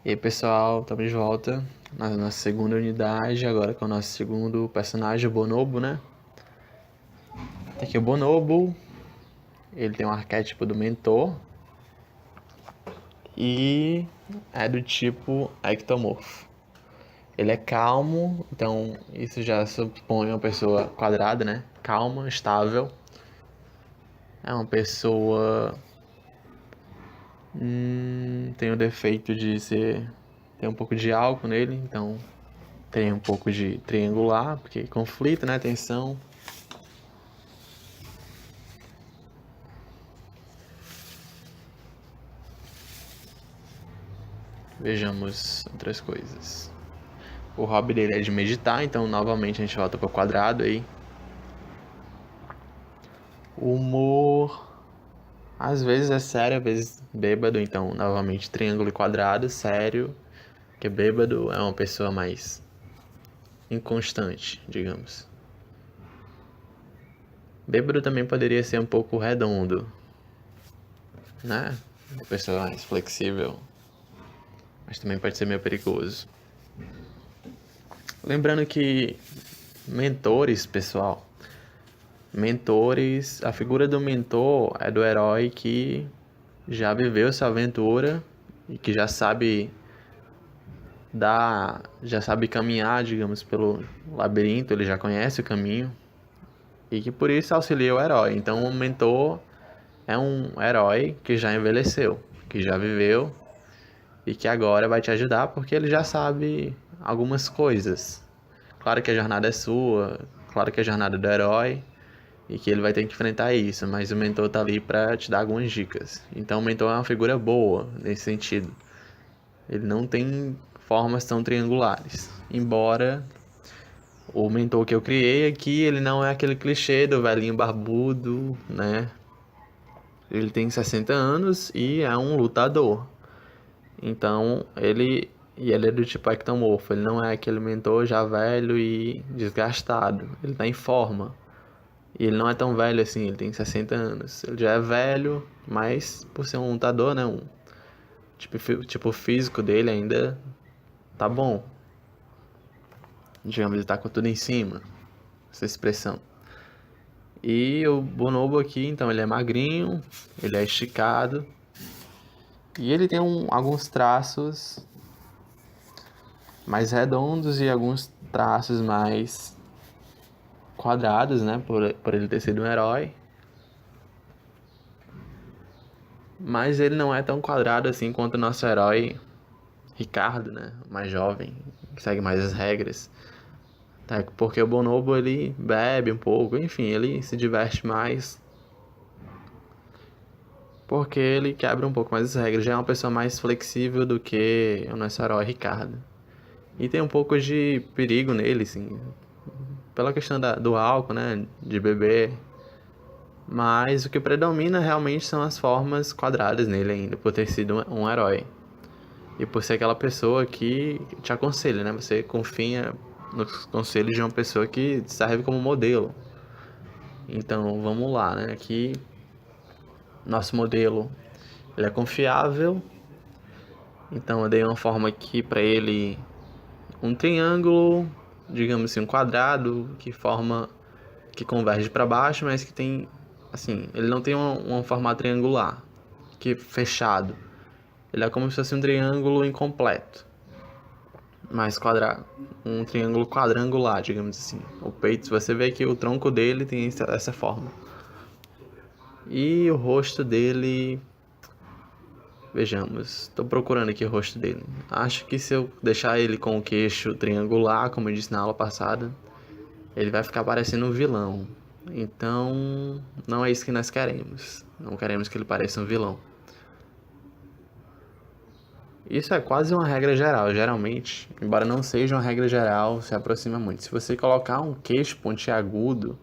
E aí pessoal, estamos de volta na nossa segunda unidade, agora com o nosso segundo personagem, o Bonobo, né? Tem aqui o Bonobo, ele tem um arquétipo do mentor e é do tipo ectomorfo. Ele é calmo, então isso já supõe uma pessoa quadrada, né? Calma, estável. É uma pessoa... tem o defeito de ser... tem um pouco de álcool nele, então tem um pouco de triangular, porque conflito, né? Tensão. Vejamos outras coisas. O hobby dele é de meditar, então novamente a gente volta pro quadrado aí. O humor às vezes é sério, às vezes bêbado, então novamente triângulo e quadrado, sério, que bêbado é uma pessoa mais inconstante, digamos. Bêbado também poderia ser um pouco redondo, né? Uma pessoa mais flexível, mas também pode ser meio perigoso. Lembrando que mentores, pessoal, mentores, a figura do mentor é do herói que já viveu essa aventura e que já sabe já sabe caminhar, digamos, pelo labirinto, ele já conhece o caminho e que por isso auxilia o herói. Então, o mentor é um herói que já envelheceu, que já viveu e que agora vai te ajudar porque ele já sabe algumas coisas. Claro que a jornada é sua, claro que a jornada é do herói e que ele vai ter que enfrentar isso, mas o mentor tá ali para te dar algumas dicas. Então o mentor é uma figura boa nesse sentido. Ele não tem formas tão triangulares. Embora o mentor que eu criei aqui, ele não é aquele clichê do velhinho barbudo, né? Ele tem 60 anos e é um lutador. Então, ele é do tipo ectomorfo, ele não é aquele mentor já velho e desgastado. Ele tá em forma. E ele não é tão velho assim, ele tem 60 anos. Ele já é velho, mas por ser um lutador, né? Tipo, o físico dele ainda tá bom. Digamos, ele tá com tudo em cima. Essa expressão. E o Bonobo aqui, então, ele é magrinho, ele é esticado. E ele tem alguns traços mais redondos e alguns traços mais quadrados, né? Por ele ter sido um herói. Mas ele não é tão quadrado assim quanto o nosso herói Ricardo, né? O mais jovem, que segue mais as regras. Tá? Porque o Bonobo ele bebe um pouco, enfim, ele se diverte mais. Porque ele quebra um pouco mais as regras. Já é uma pessoa mais flexível do que o nosso herói Ricardo. E tem um pouco de perigo nele, assim. Pela questão do álcool, né? De beber. Mas o que predomina realmente são as formas quadradas nele ainda, por ter sido um herói. E por ser aquela pessoa que te aconselha, né? Você confia nos conselhos de uma pessoa que serve como modelo. Então, vamos lá, né? Aqui, nosso modelo, ele é confiável. Então, eu dei uma forma aqui para ele, um triângulo, digamos assim, um quadrado que converge para baixo, mas que tem, assim, ele não tem um formato triangular, que fechado. Ele é como se fosse um triângulo incompleto. Mais quadrado, um triângulo quadrangular, digamos assim. O peito, você vê que o tronco dele tem essa forma. E o rosto dele, vejamos, estou procurando aqui o rosto dele. Acho que se eu deixar ele com o queixo triangular, como eu disse na aula passada, ele vai ficar parecendo um vilão. Então, não é isso que nós queremos. Não queremos que ele pareça um vilão. Isso é quase uma regra geral, geralmente, embora não seja uma regra geral, se aproxima muito. Se você colocar um queixo pontiagudo,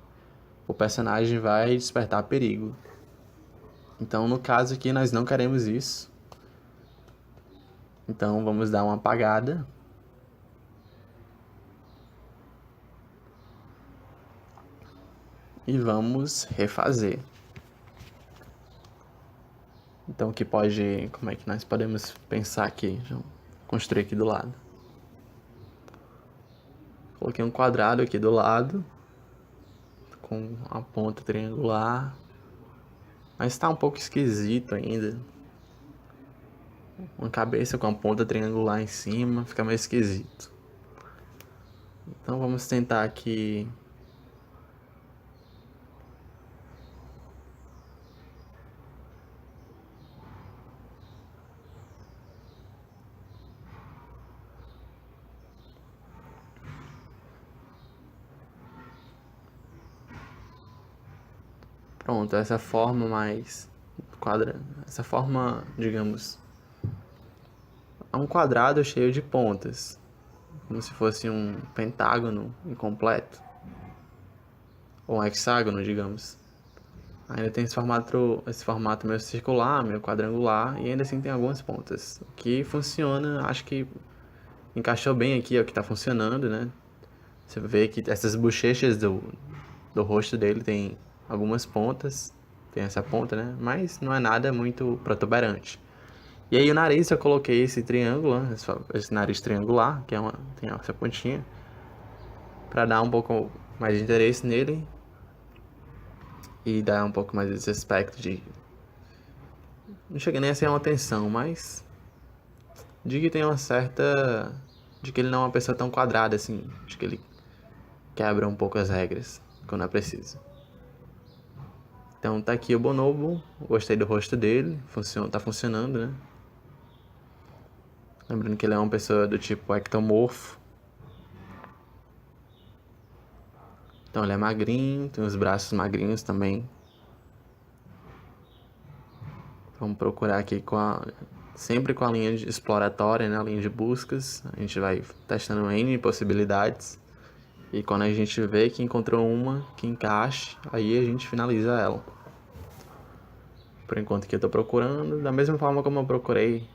o personagem vai despertar perigo. Então, no caso aqui, nós não queremos isso. Então, vamos dar uma apagada. E vamos refazer. Então, como é que nós podemos pensar aqui? construir aqui do lado. Coloquei um quadrado aqui do lado, com a ponta triangular, mas tá um pouco esquisito ainda. Uma cabeça com a ponta triangular em cima, fica meio esquisito. Então vamos tentar aqui. Pronto, essa forma mais quadrada, essa forma, digamos, é um quadrado cheio de pontas, como se fosse um pentágono incompleto, ou um hexágono, digamos. Ainda tem esse formato meio circular, meio quadrangular, e ainda assim tem algumas pontas. O que funciona, acho que encaixou bem aqui, é o que está funcionando, né? Você vê que essas bochechas do rosto dele tem algumas pontas, tem essa ponta, né? Mas não é nada muito protuberante. E aí o nariz eu coloquei esse triângulo, né? Esse nariz triangular, que tem essa pontinha, para dar um pouco mais de interesse nele e dar um pouco mais desse aspecto de... Não chega nem a ser uma tensão, mas de que tem uma certa... de que ele não é uma pessoa tão quadrada assim, de que ele quebra um pouco as regras quando é preciso. Então tá aqui o Bonobo, gostei do rosto dele, tá funcionando, né? Lembrando que ele é uma pessoa do tipo ectomorfo. Então ele é magrinho, tem os braços magrinhos também. Vamos procurar aqui sempre com a linha exploratória, né? A linha de buscas. A gente vai testando N possibilidades. E quando a gente vê que encontrou uma que encaixe, aí a gente finaliza ela. Por enquanto que eu tô procurando, da mesma forma como eu procurei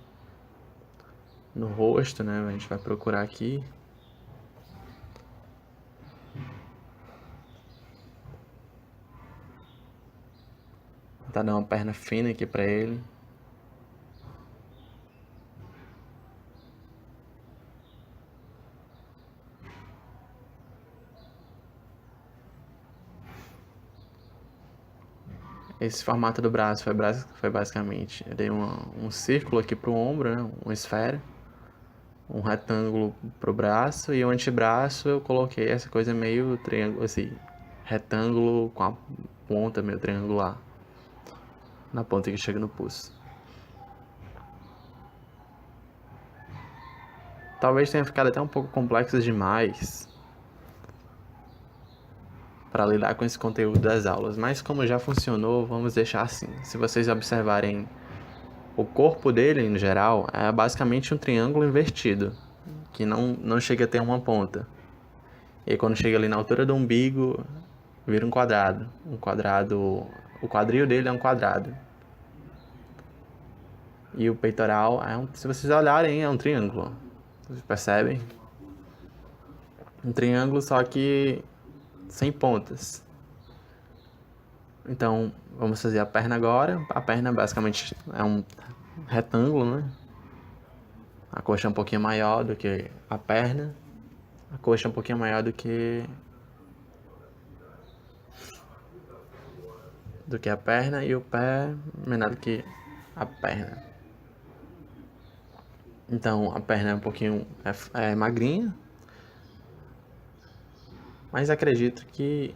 no rosto, né? A gente vai procurar aqui. Tá dando uma perna fina aqui pra ele. Esse formato do braço foi basicamente... Eu dei um círculo aqui pro ombro, né? Uma esfera. Um retângulo pro braço. E o antebraço eu coloquei essa coisa meio triângulo, assim... retângulo com a ponta meio triangular. Na ponta que chega no pulso. Talvez tenha ficado até um pouco complexo demais para lidar com esse conteúdo das aulas, mas como já funcionou, vamos deixar assim. Se vocês observarem o corpo dele, no geral, é basicamente um triângulo invertido, que não chega a ter uma ponta. E aí, quando chega ali na altura do umbigo, vira um quadrado. O quadril dele é um quadrado. E o peitoral, se vocês olharem, é um triângulo. Vocês percebem? Um triângulo, só que sem pontas. Então, vamos fazer a perna agora. A perna basicamente é um retângulo, né? A coxa é um pouquinho maior do que a perna. A coxa é um pouquinho maior do que a perna, e o pé menor do que a perna. Então, a perna é um pouquinho magrinha, mas acredito que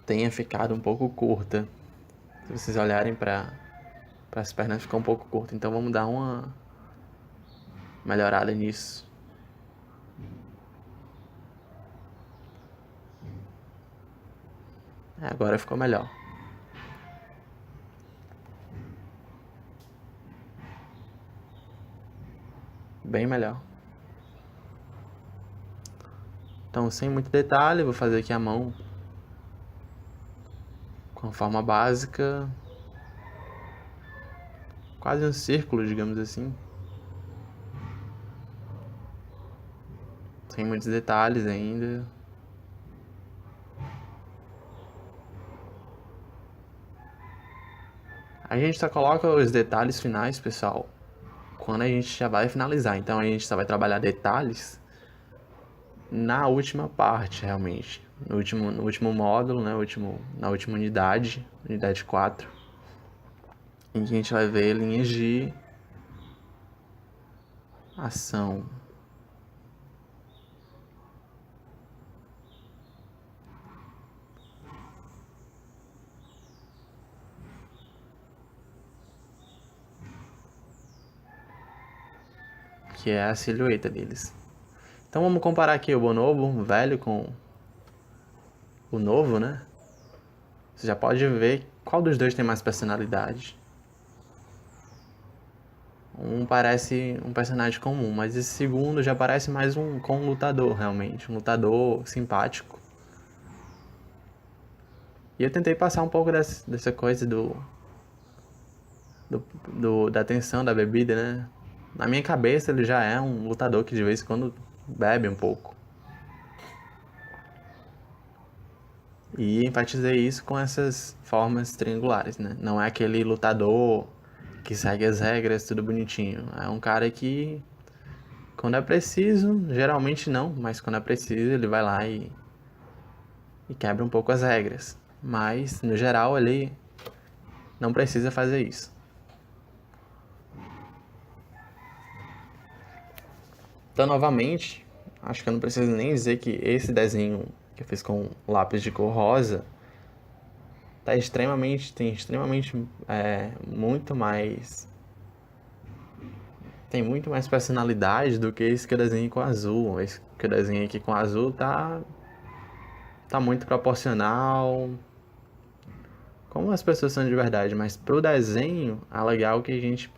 tenha ficado um pouco curta. Se vocês olharem para as pernas, ficou um pouco curta. Então vamos dar uma melhorada nisso. Agora ficou melhor. Bem melhor. Então, sem muito detalhe, vou fazer aqui a mão com a forma básica, quase um círculo, digamos assim, sem muitos detalhes ainda. A gente só coloca os detalhes finais, pessoal, quando a gente já vai finalizar. Então a gente só vai trabalhar detalhes na última parte, realmente. No último módulo, né? Na última unidade 4, em que a gente vai ver linhas de ação. Que é a silhueta deles. Então vamos comparar aqui o bonobo velho com o novo, né? Você já pode ver qual dos dois tem mais personalidade. Um parece um personagem comum, mas esse segundo já parece mais com um lutador, realmente. Um lutador simpático. E eu tentei passar um pouco dessa coisa da tensão da bebida, né? Na minha cabeça ele já é um lutador que de vez em quando bebe um pouco. E enfatizei isso com essas formas triangulares, né? Não é aquele lutador que segue as regras, tudo bonitinho. É um cara que, quando é preciso, geralmente não, mas quando é preciso ele vai lá e quebra um pouco as regras. Mas, no geral, ele não precisa fazer isso. Então, novamente, acho que eu não preciso nem dizer que esse desenho que eu fiz com lápis de cor rosa tem muito mais personalidade do que esse que eu desenhei com azul. Esse que eu desenhei aqui com azul tá muito proporcional, como as pessoas são de verdade, mas pro desenho é legal que a gente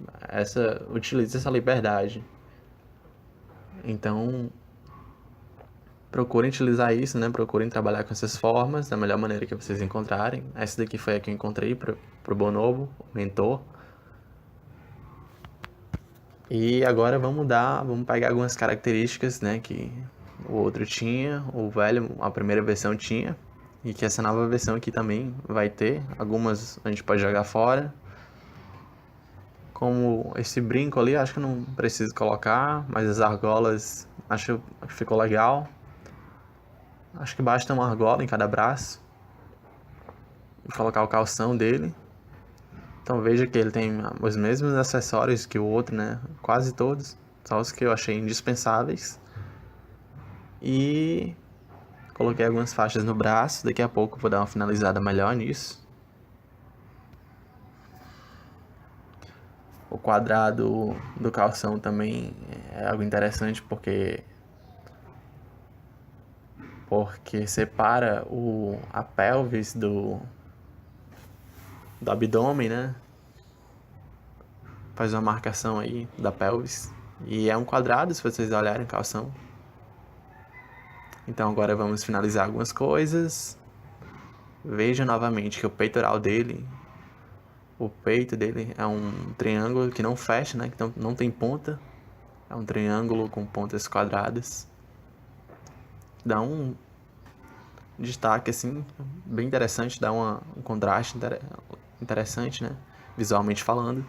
utilize essa liberdade. Então, procurem utilizar isso, né? Procurem trabalhar com essas formas da melhor maneira que vocês encontrarem. Essa daqui foi a que eu encontrei pro Bonobo, o mentor. E agora vamos pegar algumas características, né, que o outro tinha, o velho, a primeira versão tinha, e que essa nova versão aqui também vai ter. Algumas a gente pode jogar fora. Como esse brinco ali, acho que não preciso colocar, mas as argolas acho que ficou legal. Acho que basta uma argola em cada braço. E colocar o calção dele. Então veja que ele tem os mesmos acessórios que o outro, né? Quase todos. Só os que eu achei indispensáveis. E coloquei algumas faixas no braço. Daqui a pouco eu vou dar uma finalizada melhor nisso. O quadrado do calção também é algo interessante porque separa a pelvis do abdômen, né? Faz uma marcação aí da pelvis. E é um quadrado, se vocês olharem o calção. Então agora vamos finalizar algumas coisas. Veja novamente que o peito dele é um triângulo que não fecha, né? Que não tem ponta. É um triângulo com pontas quadradas. Dá um destaque, assim, bem interessante. Dá um contraste interessante, né? Visualmente falando.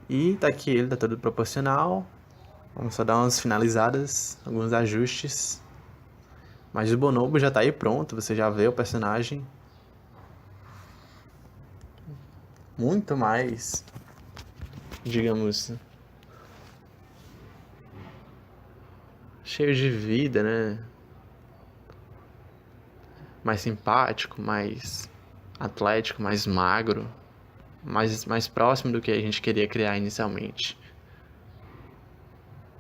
E tá aqui ele, tá todo proporcional. Vamos só dar umas finalizadas, alguns ajustes. Mas o Bonobo já tá aí pronto, você já vê o personagem muito mais, digamos, cheio de vida, né? Mais simpático, mais atlético, mais magro, mais próximo do que a gente queria criar inicialmente.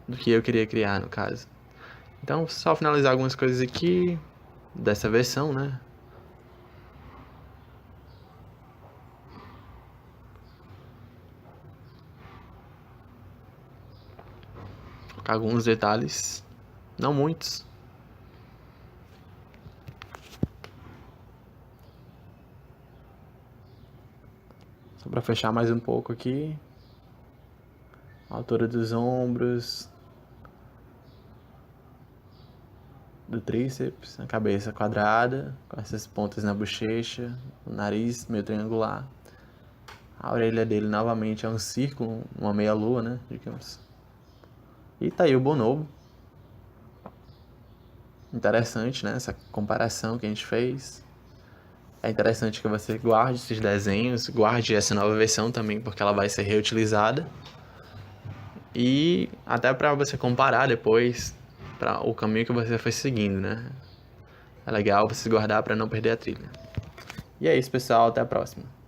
Do que eu queria criar, no caso. Então, só finalizar algumas coisas aqui dessa versão, né? Colocar alguns detalhes, não muitos. Só para fechar mais um pouco aqui. A altura dos ombros, do tríceps, a cabeça quadrada, com essas pontas na bochecha, o nariz meio triangular, A orelha dele novamente é um círculo, uma meia-lua, né? Digamos. E tá aí o bonobo. Interessante, né? Essa comparação que a gente fez. É interessante que você guarde esses desenhos, guarde essa nova versão também, porque ela vai ser reutilizada. E até para você comparar depois para o caminho que você foi seguindo, né? É legal você guardar para não perder a trilha. E é isso, pessoal. Até a próxima.